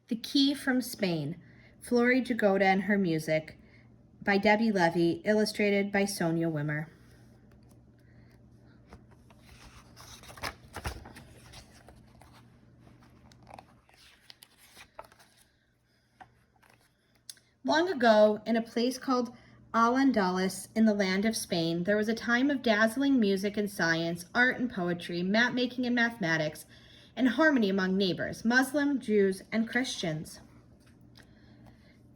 The Key from Spain, Flory, Jagoda, and Her Music, by Debbie Levy, illustrated by Sonia Wimmer. Long ago, in a place called Al-Andalus in the land of Spain, there was a time of dazzling music and science, art and poetry, map-making and mathematics, and harmony among neighbors, Muslim, Jews, and Christians.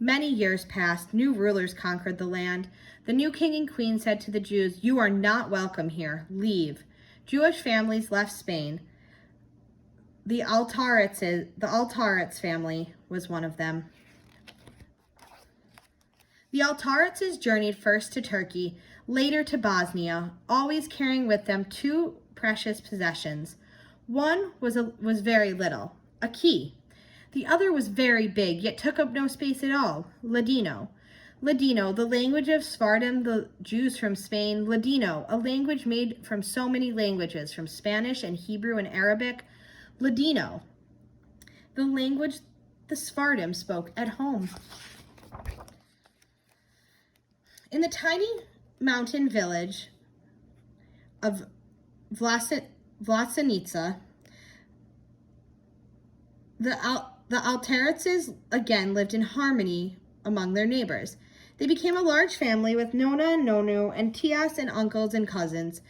Many years passed, new rulers conquered the land. The new king and queen said to the Jews, "You are not welcome here, leave." Jewish families left Spain. The Altarets family was one of them. The Altarets journeyed first to Turkey, later to Bosnia, always carrying with them two precious possessions. One was very little, a key. The other was very big, yet took up no space at all, Ladino. Ladino, the language of Sephardim, the Jews from Spain. Ladino, a language made from so many languages, from Spanish and Hebrew and Arabic. Ladino, the language the Sephardim spoke at home. In the tiny mountain village of Vlasenica, the Altarets again lived in harmony among their neighbors. They became a large family with Nona and Nonu and tias and uncles and cousins,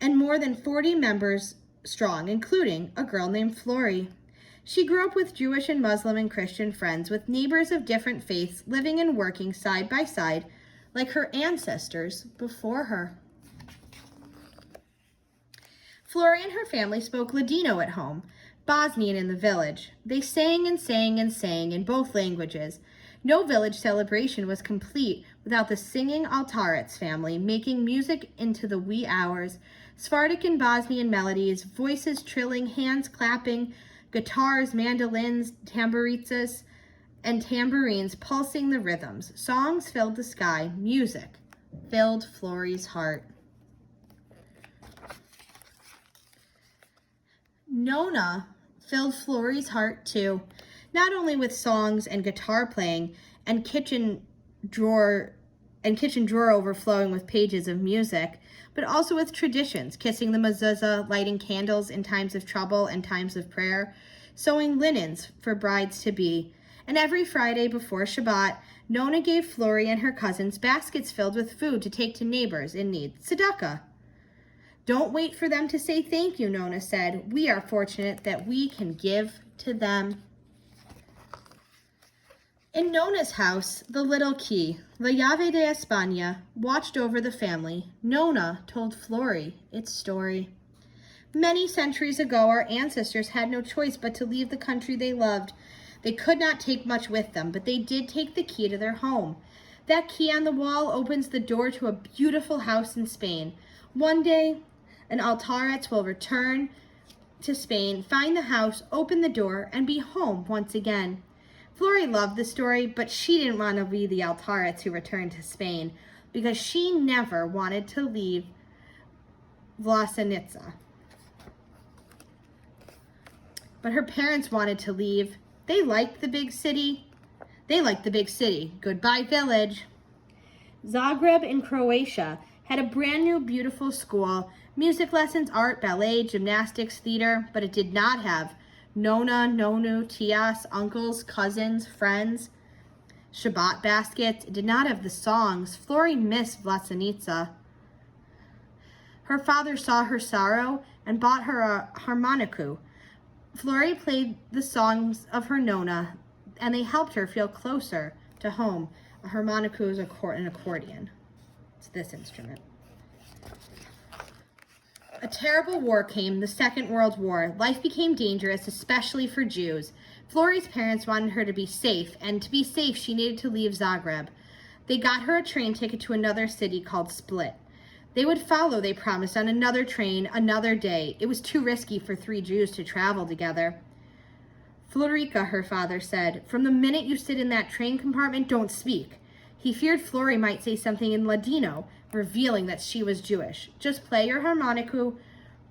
and more than 40 members strong, including a girl named Flory. She grew up with Jewish and Muslim and Christian friends, with neighbors of different faiths living and working side by side like her ancestors before her. Flory and her family spoke Ladino at home, Bosnian in the village. They sang and sang and sang in both languages. No village celebration was complete without the singing Altarets family making music into the wee hours, Sephardic and Bosnian melodies, voices trilling, hands clapping, guitars, mandolins, tamburitzas, and tambourines pulsing the rhythms. Songs filled the sky. Music filled Flory's heart. Nona filled Flory's heart too, not only with songs and guitar playing and kitchen drawer overflowing with pages of music, but also with traditions, kissing the mezuzah, lighting candles in times of trouble and times of prayer, sewing linens for brides-to-be. And every Friday before Shabbat, Nona gave Flory and her cousins baskets filled with food to take to neighbors in need, tzedakah. "Don't wait for them to say thank you," Nona said. "We are fortunate that we can give to them." In Nona's house, the little key, La Llave de España, watched over the family. Nona told Flory its story. Many centuries ago, our ancestors had no choice but to leave the country they loved. They could not take much with them, but they did take the key to their home. That key on the wall opens the door to a beautiful house in Spain. One day, an Altarets will return to Spain, find the house, open the door, and be home once again. Flory loved the story, but she didn't want to be the Altarets who returned to Spain because she never wanted to leave Vlasenica. But her parents wanted to leave. They liked the big city. Goodbye, village. Zagreb in Croatia had a brand new beautiful school, music lessons, art, ballet, gymnastics, theater, but it did not have Nona, Nonu, tias, uncles, cousins, friends, Shabbat baskets. It did not have the songs. Flory missed Vlasenica. Her father saw her sorrow and bought her a harmonica. Flory played the songs of her Nona, and they helped her feel closer to home. A harmonica is an accordion. It's this instrument. A terrible war came, the Second World War. Life became dangerous, especially for Jews. Flory's parents wanted her to be safe, and to be safe, she needed to leave Zagreb. They got her a train ticket to another city called Split. They would follow, they promised, on another train, another day. It was too risky for 3 Jews to travel together. "Florica," her father said, "from the minute you sit in that train compartment, don't speak." He feared Flory might say something in Ladino, revealing that she was Jewish. "Just play your harmonica."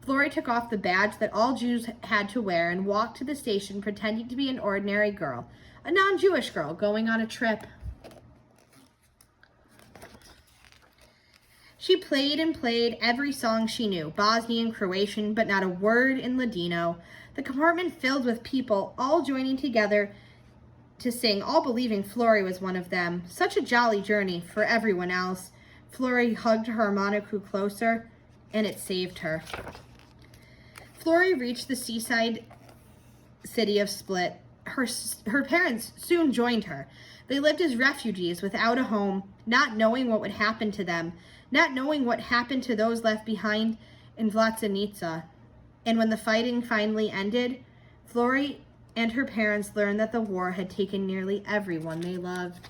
Flory took off the badge that all Jews had to wear and walked to the station pretending to be an ordinary girl, a non-Jewish girl going on a trip. She played and played every song she knew, Bosnian, Croatian, but not a word in Ladino. The compartment filled with people, all joining together to sing, all believing Flory was one of them. Such a jolly journey for everyone else. Flory hugged her harmonica closer, and it saved her. Flory reached the seaside city of Split. Her parents soon joined her. They lived as refugees without a home, not knowing what would happen to them, not knowing what happened to those left behind in Vlasenica. And when the fighting finally ended, Flory and her parents learned that the war had taken nearly everyone they loved.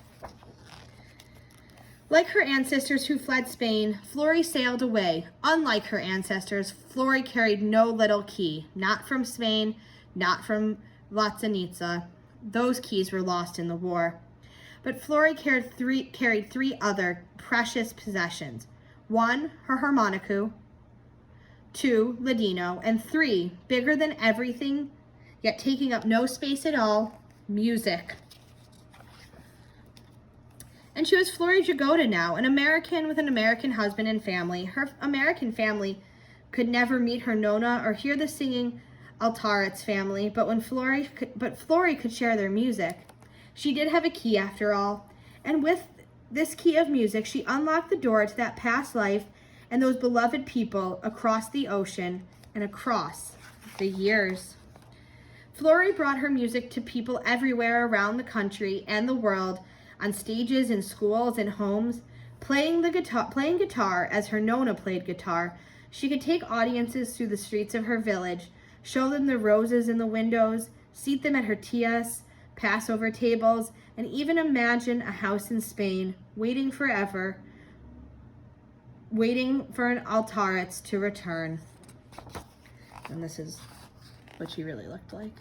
Like her ancestors who fled Spain, Flory sailed away. Unlike her ancestors, Flory carried no little key, not from Spain, not from Vlasenica. Those keys were lost in the war. But Flory carried three other precious possessions. 1, her harmonica, 2, Ladino, and 3, bigger than everything, yet taking up no space at all, music. And she was Flory Jagoda now, an American with an American husband and family. Her American family could never meet her Nona or hear the singing Altaret's family, but Flory could share their music. She did have a key after all, and with this key of music, she unlocked the door to that past life and those beloved people across the ocean and across the years. Flory brought her music to people everywhere around the country and the world, on stages, in schools, and homes, playing guitar as her Nona played guitar. She could take audiences through the streets of her village, show them the roses in the windows, seat them at her tias, Passover tables, and even imagine a house in Spain, waiting forever, waiting for an Altaret's to return. And this is what she really looked like.